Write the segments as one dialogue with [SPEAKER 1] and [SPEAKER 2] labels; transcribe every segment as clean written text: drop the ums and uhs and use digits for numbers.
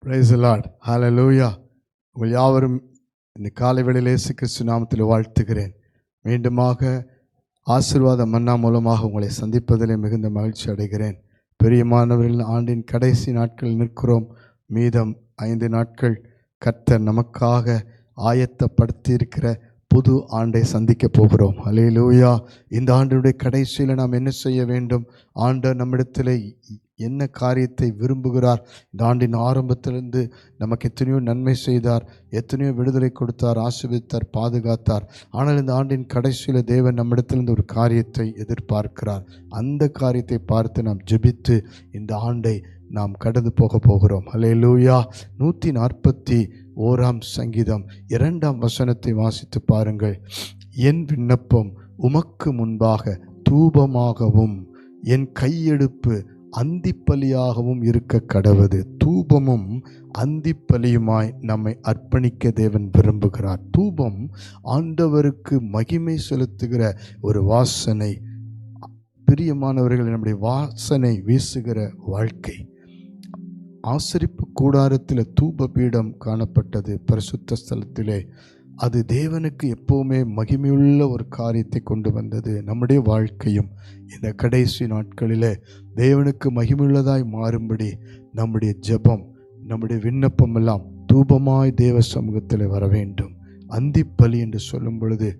[SPEAKER 1] Praise the Lord. Hallelujah. உங்கள் யாவரும் இந்த காலை வேளையிலே இயேசு கிறிஸ்து நாமத்தில் வாழ்த்துகிறேன். மீண்டுமாக ஆசீர்வாத மன்னா மூலமாக உங்களை சந்திப்பதிலே மிகுந்த மகிழ்ச்சி அடைகிறேன். பிரியமானவர்கள், ஆண்டின் கடைசி நாட்கள் நிற்கிறோம். மீதம் 5 நாட்கள் கர்த்தர் நமக்காக ஆயத்தப்படுத்தியிருக்கிற புது ஆண்டை சந்திக்க போகிறோம். அல்லேலூயா. இந்த ஆண்டுடைய கடைசியில் நாம் என்ன செய்ய வேண்டும்? ஆண்டவர் நம்மிடத்தில் என்ன காரியத்தை விரும்புகிறார்? இந்த ஆண்டின் ஆரம்பத்திலிருந்து நமக்கு எத்தனையோ நன்மை செய்தார், எத்தனையோ விடுதலை கொடுத்தார், ஆசீர்வதித்தார், பாதுகாத்தார். ஆனால் இந்த ஆண்டின் கடைசியில் தேவன் நம்மிடத்திலிருந்து ஒரு காரியத்தை எதிர்பார்க்கிறார். அந்த காரியத்தை பார்த்து நாம் ஜெபித்து இந்த ஆண்டை நாம் கடந்து போகிறோம். அல்லேலூயா. 141 சங்கீதம் 2 வசனத்தை வாசித்து பாருங்கள். என் விண்ணப்பம் உமக்கு முன்பாக தூபமாகவும் என் கையெடுப்பு அந்திப்பலியாகவும் இருக்க கடவது. தூபமும் அந்திப்பலியுமாய் நம்மை அர்ப்பணிக்க தேவன் விரும்புகிறார். தூபம் ஆண்டவருக்கு மகிமை செலுத்துகிற ஒரு வாசனை. பிரியமானவர்கள், நம்முடைய வாசனை வீசுகிற வாழ்க்கை. ஆசரிப்பு கூடாரத்தில் தூப பீடம் காணப்பட்டது பரிசுத்த ஸ்தலத்திலே. அது தேவனுக்கு எப்போவுமே மகிமையுள்ள ஒரு காரியத்தை கொண்டு வந்தது. நம்முடைய வாழ்க்கையும் இந்த கடைசி நாட்களிலே தேவனுக்கு மகிமையுள்ளதாய் மாறும்படி நம்முடைய ஜெபம், நம்முடைய விண்ணப்பம் எல்லாம் தூபமாய் தேவ சமூகத்தில் வர வேண்டும். அந்திப்பலி என்று சொல்லும் பொழுது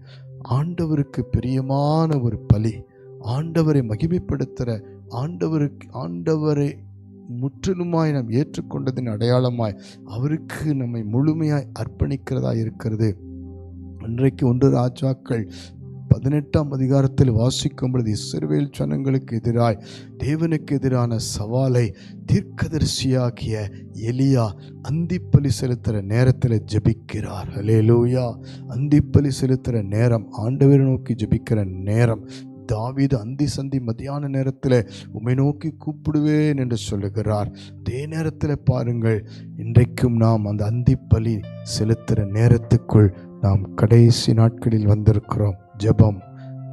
[SPEAKER 1] ஆண்டவருக்கு பிரியமான ஒரு பலி, ஆண்டவரை மகிமைப்படுத்துகிற, ஆண்டவரை முற்றிலுமாய் நாம் ஏற்றுக்கொண்டதின் அடையாளமாய் அவருக்கு நம்மை முழுமையாய் அர்ப்பணிக்கிறதா இருக்கிறது. இன்றைக்கு 1 ராஜாக்கள் 18 அதிகாரத்தில் வாசிக்கும் பொழுது இஸ்ரவேல் ஜனங்களுக்கு எதிராய் தேவனுக்கு எதிரான சவாலை தீர்க்கதரிசியாகிய எலியா அந்திப்பலி செலுத்துகிற நேரத்தில் ஜெபிக்கிறார். அல்லேலூயா. அந்திப்பலி செலுத்துகிற நேரம், ஆண்டவரை நோக்கி ஜெபிக்கிற நேரம். தாவீது அந்தி சந்தி மதியான நேரத்தில் உம்மை நோக்கி கூப்பிடுவேன் என்று சொல்லுகிறார். அதே நேரத்தில் பாருங்கள், இன்றைக்கும் நாம் அந்த அந்திப்பலி செலுத்துகிற நேரத்துக்குள் நாம் கடைசி நாட்களில் வந்திருக்கிறோம். ஜெபம்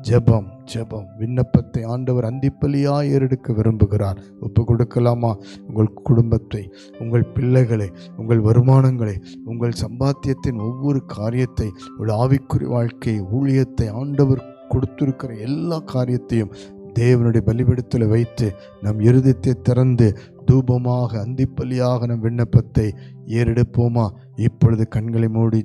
[SPEAKER 1] ஜெபம் ஜெபம். விண்ணப்பத்தை ஆண்டவர் அந்திப்பலியாய் ஏறெடுக்க விரும்புகிறார். ஒப்பு கொடுக்கலாமா? உங்கள் குடும்பத்தை, உங்கள் பிள்ளைகளை, உங்கள் வருமானங்களை, உங்கள் சம்பாத்தியத்தின் ஒவ்வொரு காரியத்தை, உங்கள் ஆவிக்குரிய வாழ்க்கை, ஊழியத்தை, ஆண்டவர் கொடுத்திருக்கிற எல்லா காரியத்தையும் தேவனுடைய பலிபீடத்தில் வைத்து நம் இருதயத்தை திறந்து தூபமாக அந்திப்பலியாக நம் விண்ணப்பத்தை ஏறெடுப்போமா? இப்பொழுது கண்களை மூடி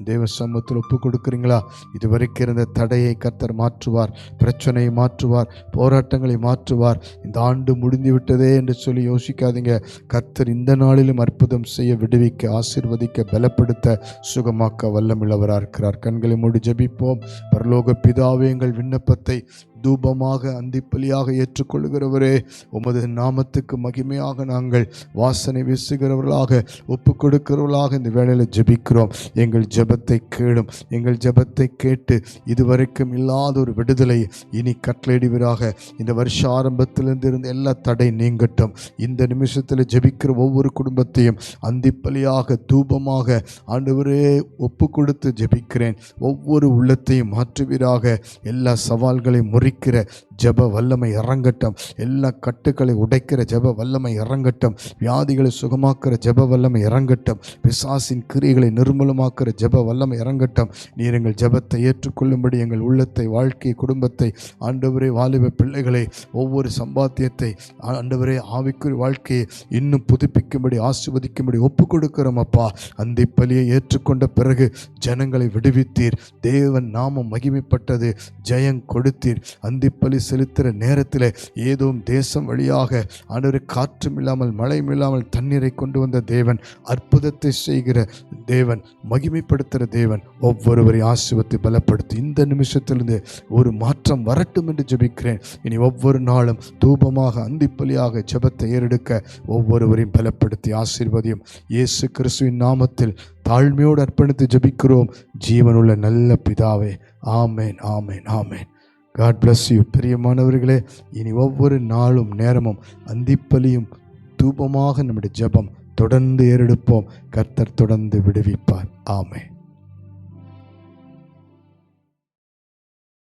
[SPEAKER 1] தேவ சமூகத்தில் ஒப்பு கொடுக்குறீங்களா? இதுவரைக்கும் இருந்த தடையை கர்த்தர் மாற்றுவார், பிரச்சனையை மாற்றுவார், போராட்டங்களை மாற்றுவார். இந்த ஆண்டு முடிந்து விட்டதே என்று சொல்லி யோசிக்காதீங்க. கர்த்தர் இந்த நாளிலும் அற்புதம் செய்ய, விடுவிக்க, ஆசீர்வதிக்க, பலப்படுத்த, சுகமாக்க வல்லமுள்ளவராக இருக்கிறார். கண்களை மூடி ஜெபிப்போம். பரலோக பிதாவே, எங்கள் விண்ணப்பத்தை தூபமாக அந்திப்பலியாக ஏற்றுக்கொள்கிறவரே, உமது நாமத்துக்கு மகிமையாக நாங்கள் வாசனை வீசுகிறவர்களாக, ஒப்பு கொடுக்கிறவர்களாக இந்த வேளையில் ஜெபிக்கிறோம். எங்கள் ஜெபத்தை கேளும். எங்கள் ஜெபத்தை கேட்டு இதுவரைக்கும் இல்லாத ஒரு விடுதலை இனி கட்டளையிடுவீராக. இந்த வருஷ ஆரம்பத்திலிருந்து இருந்த எல்லா தடை நீங்கட்டும். இந்த நிமிஷத்தில் ஜெபிக்கிற ஒவ்வொரு குடும்பத்தையும் அந்திப்பலியாக தூபமாக ஆண்டவரே ஒப்பு கொடுத்து ஜெபிக்கிறேன். ஒவ்வொரு உள்ளத்தையும் மாற்றுவீராக. எல்லா சவால்களையும் முறிக்கிற ஜெப வல்லமை இறங்கட்டும். எல்லா கட்டுக்களை உடைக்கிற ஜெப வல்லமை இறங்கட்டும். வியாதிகளை சுகமாக்குற ஜெப வல்லமை இறங்கட்டும். பிசாசின் கிரியைகளை நிர்மூலமாக்குற ஜெப வல்லமை இறங்கட்டும். நீர் எங்கள் ஜெபத்தை ஏற்றுக்கொள்ளும்படி எங்கள் உள்ளத்தை, வாழ்க்கை, குடும்பத்தை, ஆண்டவரே வாலிப பிள்ளைகளை, ஒவ்வொரு சம்பாத்தியத்தை, ஆண்டவரே ஆவிக்குரிய வாழ்க்கையை இன்னும் புதுப்பிக்கும்படி, ஆசீர்வதிக்கும்படி ஒப்பு கொடுக்கிறோம் அப்பா. அந்திப்பலியை ஏற்றுக்கொண்ட பிறகு ஜனங்களை விடுவித்தீர். தேவன் நாமம் மகிமைப்பட்டது. ஜெயம் கொடுத்தீர். அந்திப்பலி செலுத்துகிற நேரத்தில் ஏதோ தேசம் வழியாக ஆண்டவரே காற்றும் இல்லாமல் மழையும் இல்லாமல் தண்ணீரை கொண்டு வந்த தேவன், அற்புதத்தை செய்கிற தேவன், மகிமைப்படுத்துகிற தேவன், ஒவ்வொருவரை ஆசீர்வதித்து பலப்படுத்தி இந்த நிமிஷத்திலிருந்து ஒரு மாற்றம் வரட்டும் என்று ஜெபிக்கிறேன். இனி ஒவ்வொரு நாளும் தூபமாக அந்திப்பலியாக ஜெபத்தை ஏறெடுக்க ஒவ்வொருவரையும் பலப்படுத்தி ஆசீர்வதியும். இயேசு கிறிஸ்துவின் நாமத்தில் தாழ்மையோடு அர்ப்பணித்து ஜெபிக்கிறோம் ஜீவனுள்ள நல்ல பிதாவே. ஆமேன், ஆமேன், ஆமேன். God bless you. பிரியமானவர்களே, இனி ஒவ்வொரு நாளும் நேரமும் அந்திப்பலியும் தூபமாக நம்முடைய ஜெபம் தொடர்ந்து ஏறெடுப்போம். கர்த்தர் தொடர்ந்து விடுவிப்பார். ஆமென்.